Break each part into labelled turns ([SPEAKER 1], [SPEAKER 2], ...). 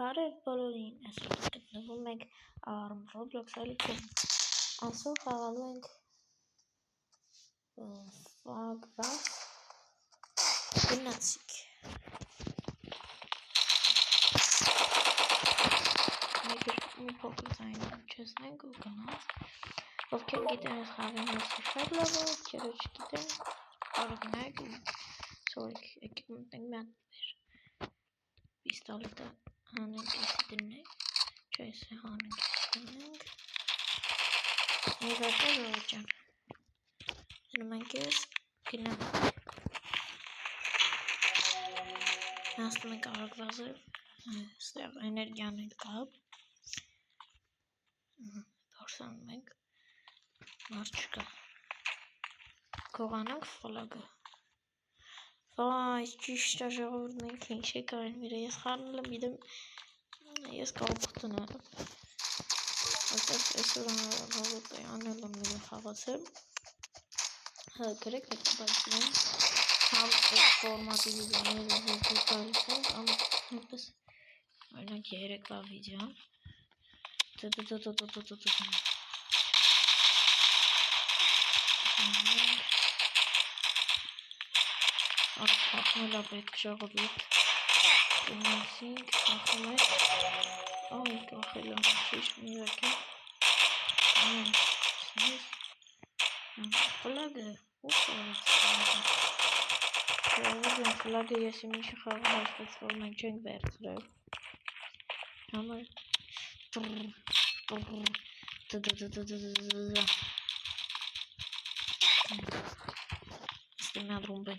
[SPEAKER 1] Բարև բոլորին, այսօր գտնվում ենք Roblox ալիքում, այսօր խաղալու ենք Flag գնացիք, մի փոքր ձայնը չեսնենք ու գնաց, ովքեր գիտեն այս խաղի մասի շատ լավ է, ովքեր չգիտեն, կարող նայեք ու սովորեք, եկեք մտնենք մի հատ պիստոլետը հանենք էսի դնենք, չէ էսի հանենք էսի դնենք, մի վերջը ժողոջան, դնում ենք ես, գնանք, հասնում ենք արագ վազել, ստեղ էներգիան ենք կապ, դորսանում ենք, մարդ չկա, կողանանք ֆլագը, վայ, ճիշտ է ժողովուրդ, մենք ինչ եք այն վիրը, ես խառնել եմ, գիտեմ, ես կապուտն եմ, այստեղ այսօր անել եմ իրը խաղացել, գրեք հետաբացում, համ այս ֆորմատի վիդեոները գալիս ենք, ամ նույնպես օրինակ երեկվա վիդեոն, Խախմել է պետք ժողովուրդ, գնացինք, խախում ենք, այ կախել եմ, ճիշտ մի վարկը, ֆլագը, ուղ ժողովուրդ ֆլագը ես իմ ինչի խաղը հաշվեց, որ մենք չենք վերցրել, համար Este mi-a drum pe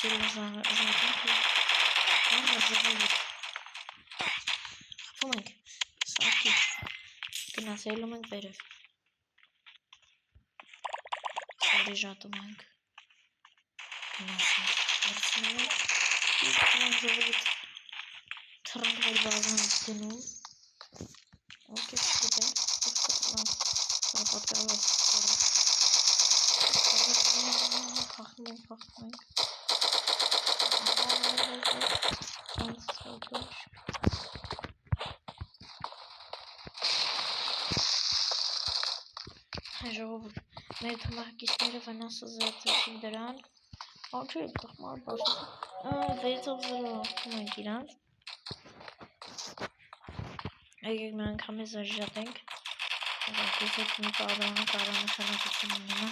[SPEAKER 1] Սիրում խփում ենք, սարքի, գնացելում ենք վերև, սարի ժատում ենք, գնացենք, վերցնում ենք, ժողովուրդ թռնկվել բազան դնում, ովքեր չգիտեն, պատկառված խախում ենք, ժողովուրդ, մեր թմահկիչները վնասը զրծեցին դրան, չի տխմար բաշը, 6-0 խում ենք իրանց, եկեք մեր անգամից զրժատենք, ես հետ մի կարանշանակություն ունենա,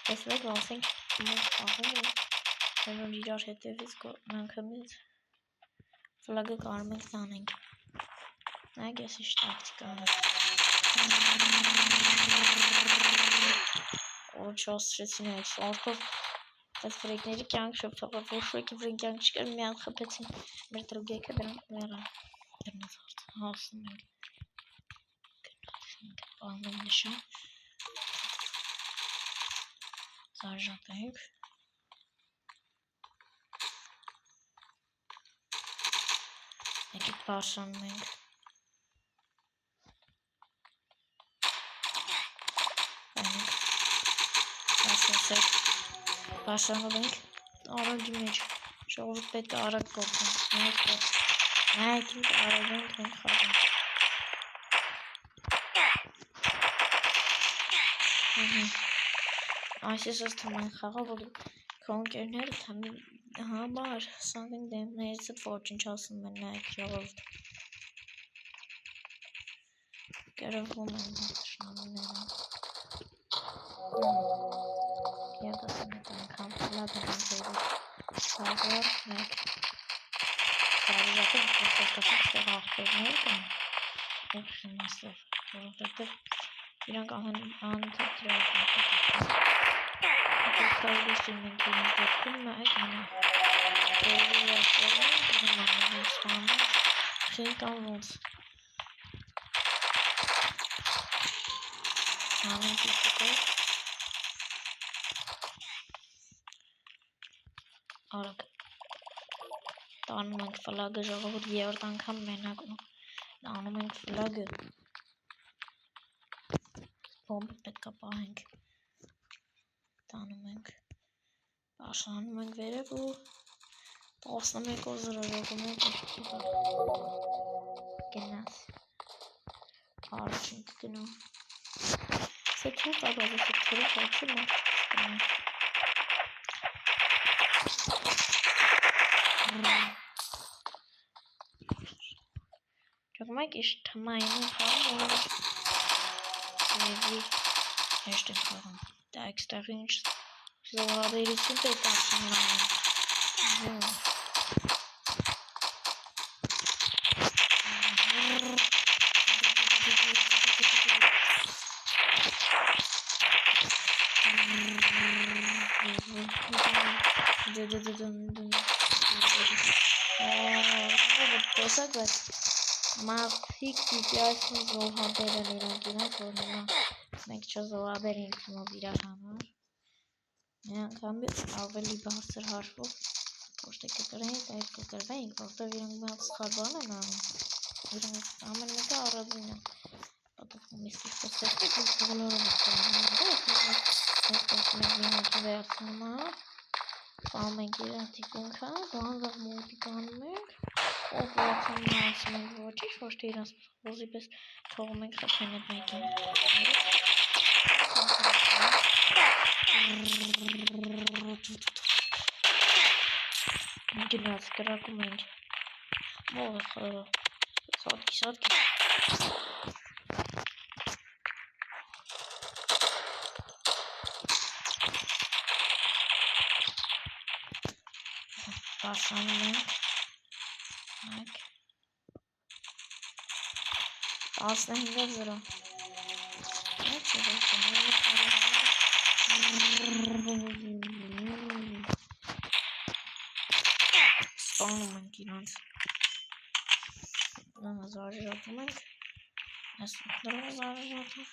[SPEAKER 1] տեսվեք, ասենք մենք խաղում ու որ իրար հետևից անգամից ֆլագը կարում ենք տանենք, նայեք ես ինչ տակտիկա որ չաստրեցին այդ սարքով այդ վրեքների կյանք շփթողով որ շուկի վրին կյանք չկար մի հատ խփեցին մեր դրուգեքը դրանք լեռան դրնից հասնում ենք գնացինք բանում նշան զարժատենք եկեք բարսանում ենք Բարսանով ենք արագի մեջ, ժողովուրդ պետք է արագ կողնենք, նայեք ինչ արագ ենք մենք խաղում Այս ես թվում ենք խաղա, որ քոնկերները համար սանտենք դեմներից էտ ոչինչ ասում են նայեք ժողովուրդ կերևում են շնամները Եվ ասում եք անգամ լավ են ձերով շաղոր մեկ Սարիվատը կասում ստեղ աղբերներ կան Եվ շնաստեղ որովհետև իրանք անընդհատ դրավ Կարողից մենք իրենք դեպքում նայեք մնա Որովի ասեղն դնում անով սպանում Խին կամ ոնց Հանենք իսուկով արագ տանում ենք ֆլագը ժողովուրդ երրորդ անգամ մենակ տանում ենք ֆլագը բոմբը պետք է պահենք տանում ենք պաշտանում ենք վերև ու 11-ով զրոժողում ենք գնաց առաջին կգնում սա չու կարող է սրտերի խոչում է Ճոգմայք իշ թմայինին խաղում Եվի հեշտ են խաղում Դա էքստեղի ինչ զորավերություն պետք ասում Տեսակ բայց մարդիկ պիտի այսում զոհաբեր են իրանք որ հիմա մենք չզոհաբերենք հիմով իրար համար միանգամի ավելի բարձր հաշվով ոչ թե կկրենք, այլ կկրվենք, որտեղ իրանք մի հատ սխալ բան են անում իրանք ամեն մեկը առավին են պատասխանում իսկ սեստեք ու բոլորով են մի հատ վերացնում պահում ենք իրանք թիկունքը, բանվաղ մոտիկ անում ենք Ով վերացնում ասում ենք ոչինչ, ոչ թե իրանց խոզի պես թողում ենք խփեն այդ մեկին Գնաց, կրակում ենք Սոտքի Պաշանում ենք 15-ով զրո Սպանում ենք իրանց Զարժատում ենք Ես դրով զարժատում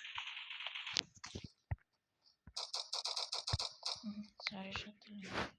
[SPEAKER 1] Զարժատում ենք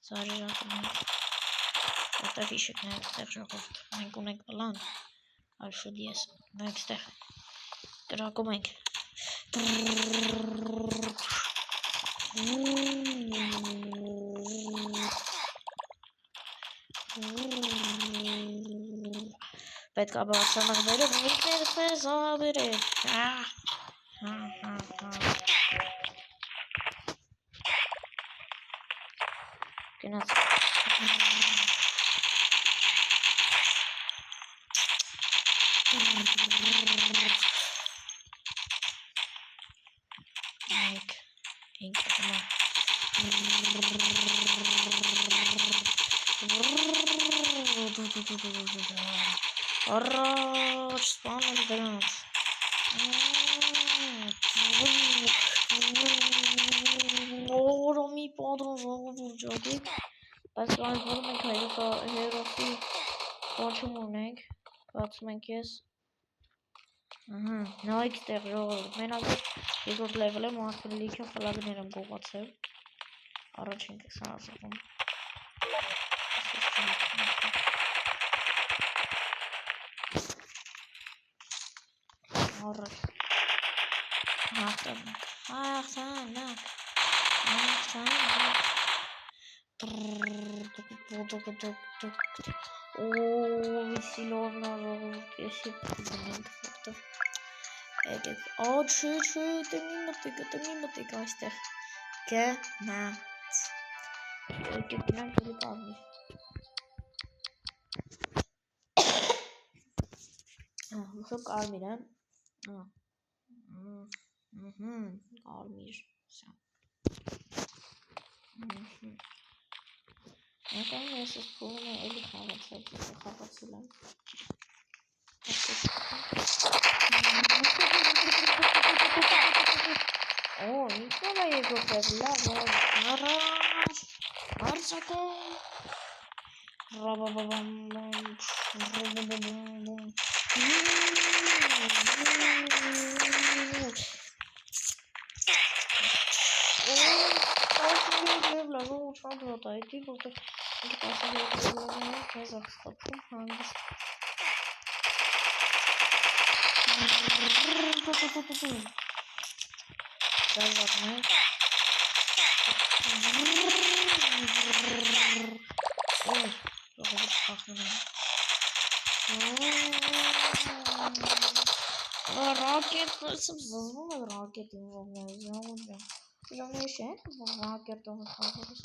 [SPEAKER 1] Զարժատում ենք Որտեղ իշեք նայք ստեղ ժողովդ Մենք ունենք պլան Ալշուդ ես Նայք ստեղ Կրակում ենք Պետք է բարձրանանք վերև ու ինքներս մեր զոհաբերել Գնաց Նայք Ինք Առաջ սպանել դրանց Որոմի պատրոն ժողովուրդ ջոկիկ Բայց կանցորում ենք հերոսի կոչում ունենք Բացում ենք ես Նայք ստեղ ժողովուրդ Մենակ երկրորդ լևել եմ ու ասպր լիքը խլագներ եմ գողացել Առաջին կսանազողում Առաջ Հաղթանակ Հաղթանակ Վիսիլովնա ժողովուրդ Եսի պուզնենք որտև Եկեք Չէ տնի մտիկ այստեղ Գնաց Եկեք գնանք էլի պարմի Լուխև կարմիր եմ Կարմիր, всё. Եկան ես ես փողում է էլի խաղացել եմ։ Օ, ինքնով է եկող է, լավ, առաջ, արցակում, ռաբաբաբամբամ, ռաբաբաբամբամ, Rocket, some rocket in Donation, rocket on the house.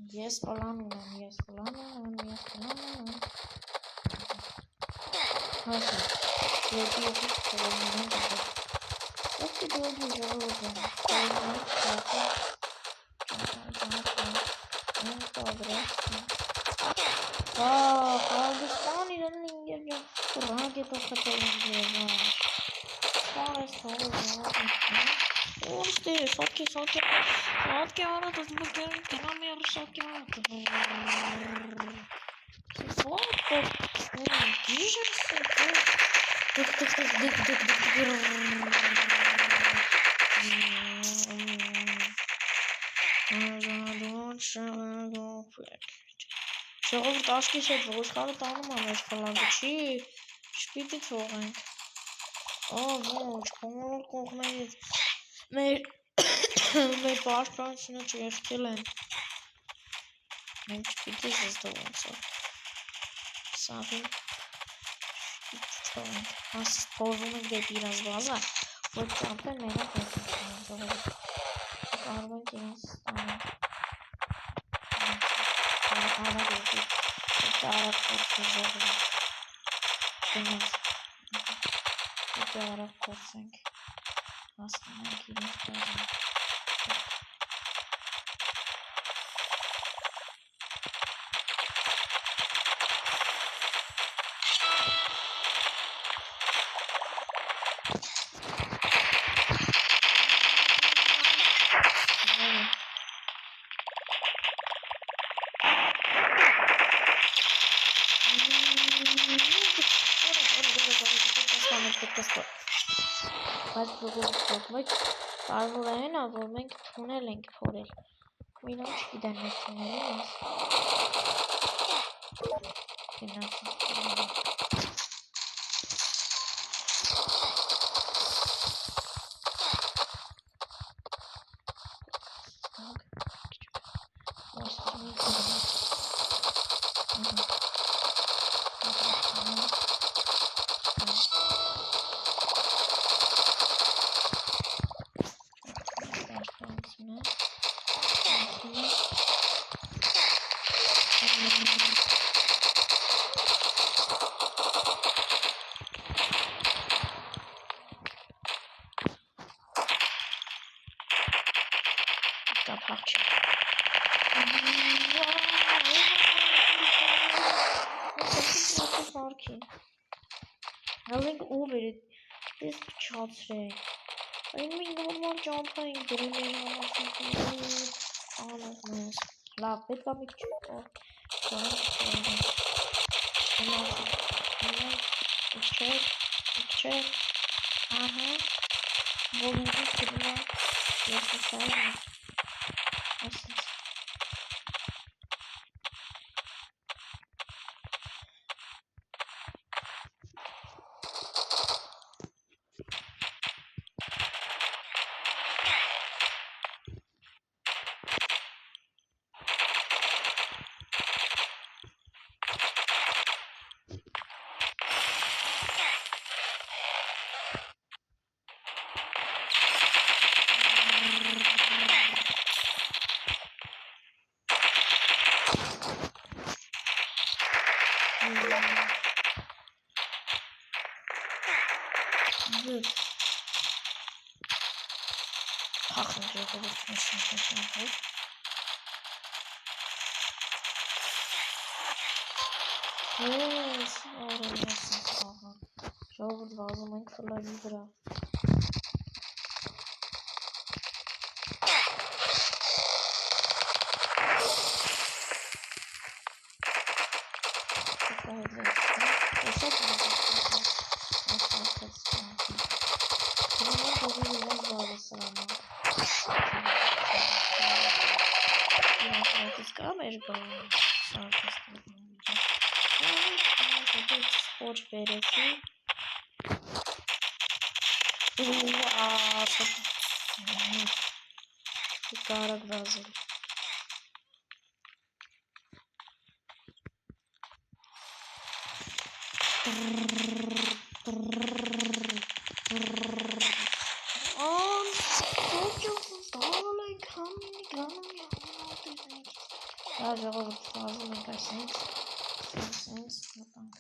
[SPEAKER 1] Yes, Շողով տաշկի շետ ոչխարը տանում եմ ես խլանգուչի, շպիտի թողենք, ոչ, կոնոլոր կողմերից, մեր պաշպանությունը չեղկել են, մենք շպիտի զստով ոնց է, սաղին շպիտի թողենք, հասից փորվում ենք դեպ իրազ բազա, ոչ ճամպեն մենակ ենք ժողով, կարող ենք իրազ ստանենք, Արագ կործենք, հասնենք իրենց բազան։ Բայց կարևոր այն է, որ մենք թունել ենք փորել։ Մինոց չգիտեն մեր թունելի մաս։ Նալենք ով էր ես չացրեք այն մենք նորմալ ճամփա ենք գրել են անող մեզ լավ պետք է մի քիչ չէ ահա ոլունի կրնա ես սայր ասենց Good. Փախնք ժողովուրդ մեջնի Yes, ժողովուրդ վազում ենք ֆլագի վրա Ոչ բերեցի կարակ վազել ժողովուրդ վազում ենք այսինք մտանք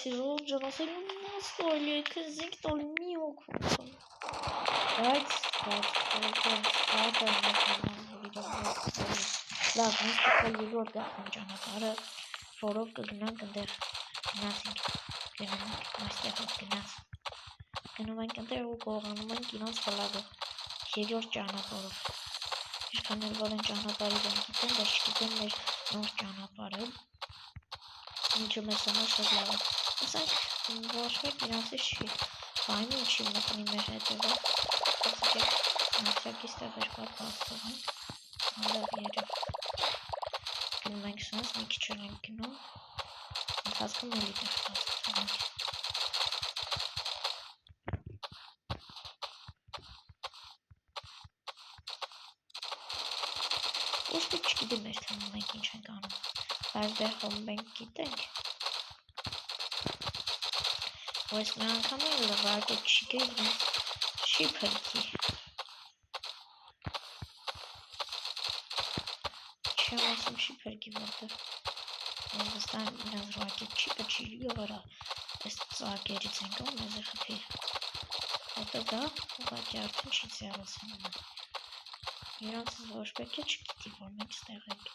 [SPEAKER 1] Սիրում ջանասել ստոլի կզինք տոլի մի օգում բայց լավ մենք երկրորդ գախնեմ ճանապարհը որով կգնանք ընդեղ գնացինք գնում ենք ընդեղ ու գողանում ենք իրենց ֆլագը երկրորդ ճանապարհով ինչքան էլ որ են ճանապարհի դեմ գիտեն բայց չգիտեն մեր նոր ճանապարհը ինչը մեզ համար շատ լավ է ասենք ոչ մեկ իրանցից չի բանի ինչի մտնի մեր հետևը Մացրակի ստեղեր կապ բաստողենք անդավ երև գնում ենք սնաս մի քիչ ենք գնում ընթացքում էլի տեղ բաստողենք ոչ մեկ չգիտեմ մեր թվում մենք ինչ ենք անում բայց դեր հոմ մենք գիտենք Ոյս մի անգամ էլ լվարկը չի գեյնից չի պրկի չեմ ասում չի պրկի որտեղ են վստան իրենց ռակետ չի պրկի վրա ես ծակերից ենք ում մեզ է խպի հետո դա ուղակի արդեն չի ծեղասում իրանց ոչ պետք է չգիտի որ մենք ստեղ ենք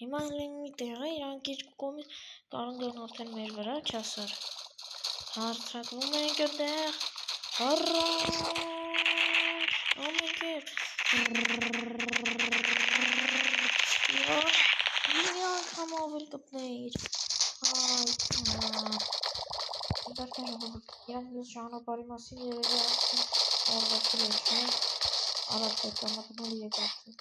[SPEAKER 1] Հիմա լինի մի տեղ է, իրանք իր կողմից կարող են արդեն մեր վրա չասար։ Հարցակվում ենք այդտեղ։ Առաջ, ամենք է։ Մի անգամ ավել կպնեիր։ Դարձան ժողովուրդ, իրանք ես ճանապարհի մասին երևի արդեն արվացել են, չէ՞։ Արած է ճանապարհի եկացել։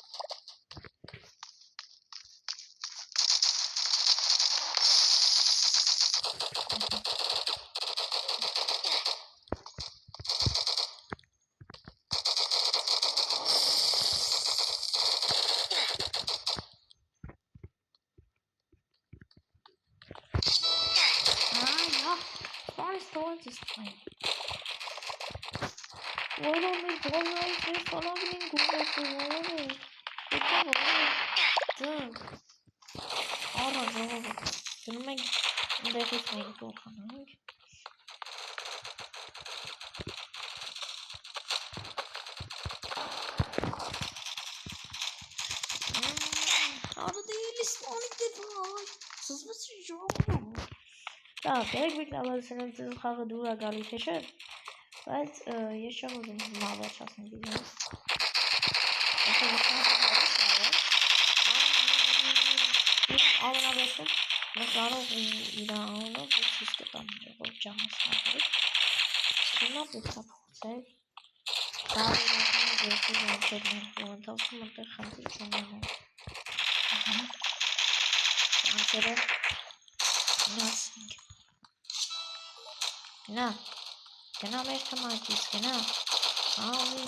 [SPEAKER 1] Երեք ավելցնեմ ձեզ խաղը դուր է գալիս է չէ, բայց ես չեմ ուզում հիմա վերջացնել վիդեոն։ ամենավերջում մենք կարող իր անունը ցույց կտամ, որ ճանաչել։ Հիմա պետք է փոխել դարերական երկու ժամկետներ, որ ընթացքում այնտեղ խնդիր չունենան։ Անցերը գնացինք։ Գնա մեր թմակից, գնա։ Ալի։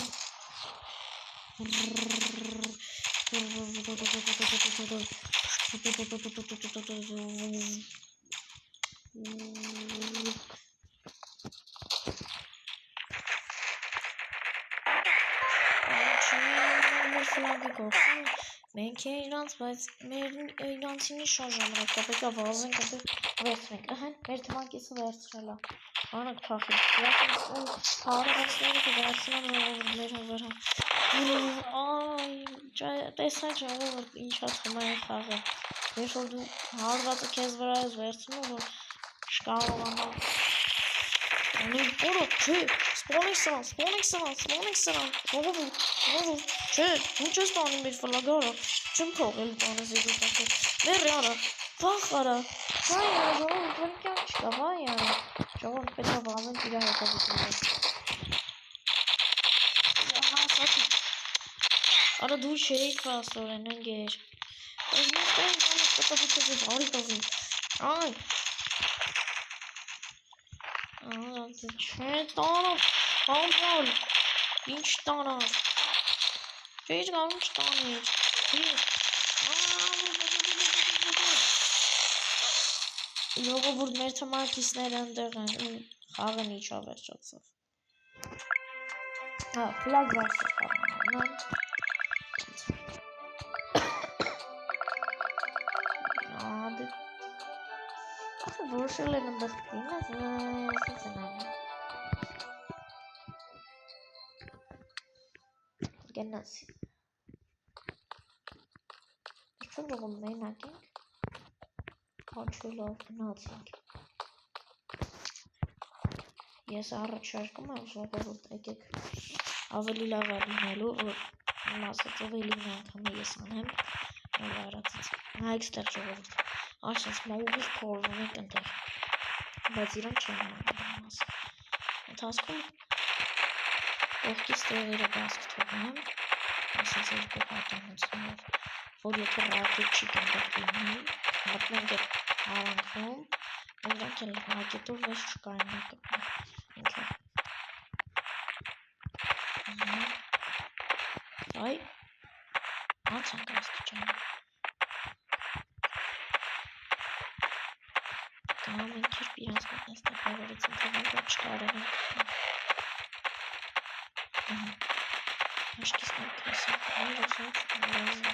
[SPEAKER 1] Մենք իրանց, բայց մեր իրանցինի շան ժամանակ պետք է վազենք վերցնենք, մեր թմակիցը վերցրել է, անակ թախիք, հարավացները կվերցնեմ մեր հովերը, տեսա ժողովուրդ ինչա թմայի խաղը, երբ որ դու հարվածը քեզ վրա ես վերցնում, որ չկարողանալ, օրը, չէ, սպոնեք սրան, ժողովուրդ, չէ, ինչ ես տանում մեր վլագարը, չեմ թողել տանես եգոտանքը, մեր յարա, վախ արա, վայ արա, ժողովուրդ, որ կյանք չկա, վայ արա, ժողովուրդ պետք է վազենք իրա հետևությունը, արա դու չէիք վասորեն ընգեր, ես միշտ են տանես կտավիցը ձեզ արի տազին, այ, չէ տանով, համբալ, ինչ տանով, չէ ինչ գանում չտանից, ժողովուրդ մեր թմակիցները ընդեղ են, խաղը իջա վերջացավ, ֆլագ վարսը խաղանան, որոշել են ընդեղ պինը, գնացի, ինչու ժողում մենակ ենք, հաչվելով գնացինք, ես առաջարկում եմ ժողովուրդ եկեք ավելի լավ լինելու, որ իմ ասած ավելի մի անգամ ես անեմ, որ արածից, նայեք ստեղ ժողովուրդ, ասենց մողուղից փորվում ենք ընդեղ, բայց իրան չեն անում ասը, ընթացքում կողքից տեղերը բասկ թողնեմ, ասենց երկու պատանությունով, որ եթե ռակետ չի կնդեղ լինի, մտնենք էդ արանքում, նրանք էլ ռակետով վեզ չկարին ակպնի, ինքը, այ, անցանք աստիճան, գամ ինքերպ իրանց մտնես տապավորեցին, թողենք որ չկարեն ակպնի, Աշկիս մենք կրասենք, մեր ոսանք լազը,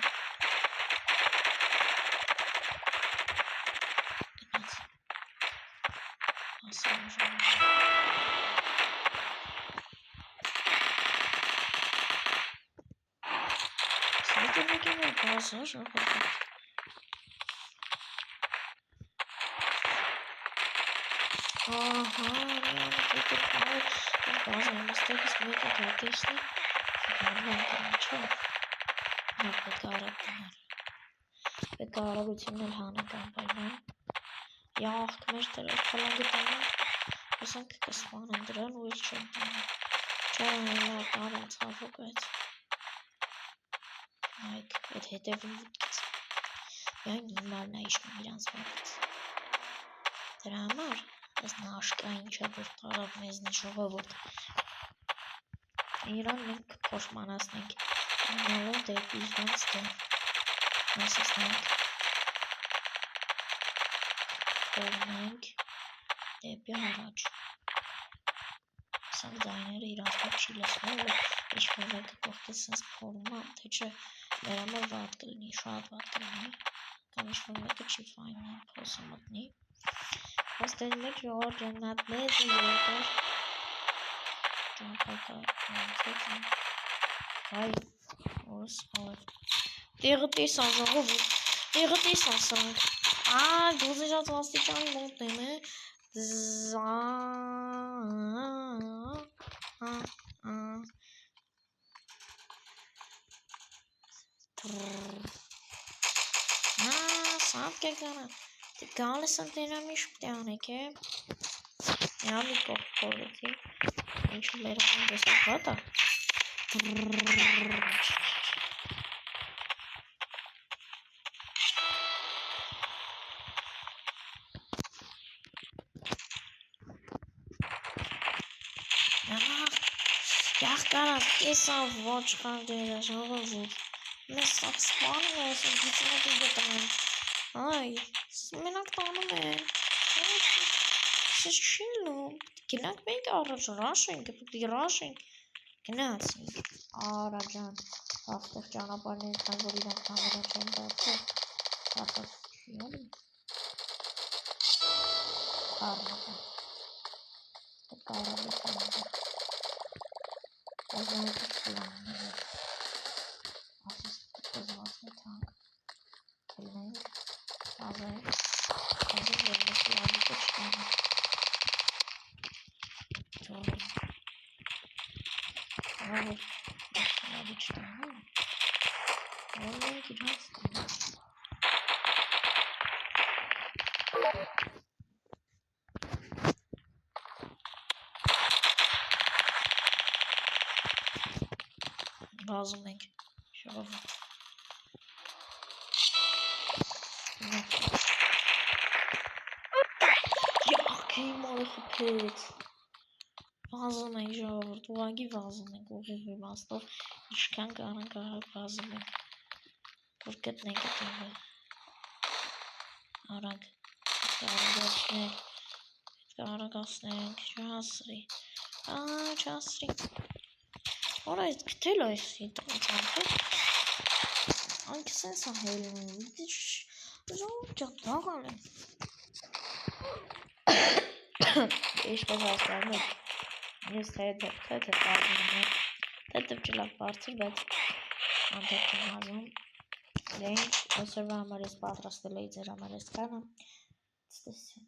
[SPEAKER 1] գնաց, ասեմ ժողով, սայտը մեկին որ բազա ժողով, ահա, միանը կետը կար, բազա եմ աստեղից մեկը գատեսնի, Գարման կնաչով, նա պետք է արագ դնել, պետք է արագությունն էլ հանական պայման, յաղք մեր դրել խլանգը տանան, ասանք կսպանեն դրան ու իր չեն տանան, չեն լավ տարում ծավոք այդ, նայք, այդ հետևում վուտքից, միայն հիմարն է իշնում իրանց վարից, դրա համար, ես նա աշկա ինչա որ տարավ մեզնի ժողովուրդ, Իրան մենք կփոշմանացնենք, անալով դեպի իրանց դեմ, ասացնենք, փորնենք դեպի առաջ, ասանք ձայները իրանց մեջ չի լսվում, որ ինչ-որ մեկը կողքից սենց փորում է, թե չէ մեր համար վատ կլինի, շատ վատ կլինի, կամ ինչ-որ մեկը չի ֆայնի, փոսը մտնի, բայց դեն մեջ ժողոր ջաննատներ ու երկար, Այ, որս հոր, տեղը տեսան ժողովուր, տեղը տեսան սրանք, դուզ իջած աստիճանի մոտնեմ է, Սանտ կեգանա։ Դե գալես ընտենամիշ պտի անեք է։ Միամի կողքորեցի։ Ինչու մեր հանդես ապատա։ Եղկարած կեսավ ոչ խանդերը ժողովուր, մեզ սապսպանում է ասում հիցնատի գտնում, այ, մենակ տանում են, սեզ չի լում, գնանք մենք առաջ ռաշենք, ռաշենք, գնացինք, արա ջան, ավտեղ ճանապարհներ կան, որ իրանք կամերա չեն բացել, կարծած չի ալի, կարնապա, դե կարալի կամերա, Ազնայդի կլանում է, ասիս կզվածնի թանք, կլնենք, ազայ, ազին վերնես լավիկը չտանը, ճորին, որ լավի չտանը, որ մենք իրանց տանը, Վազում ենք, շողովը, Յախքի մորը խպեց, վազում ենք ժողովուրդ, ուղագի վազում ենք, ուղիղ իմաստով, ինչքան կարանք արագ վազում ենք, որ գտնենք այդ ինվը, արագ, արագացնենք, չհասրի, չհասրի, որ այս գտել այս ինտրանցանքը, անք սենց է հելնում, ժողով ճատաղան է, Ինչպես հասկանում եք, ես թեթև բարձրում եմ, թեթև չլավ բարձր, բայց անթեթև եմ հազում, դե ինչ, այսօրվա համար ես պատրաստել էի ձեր համար ես կանը, ցտեսին։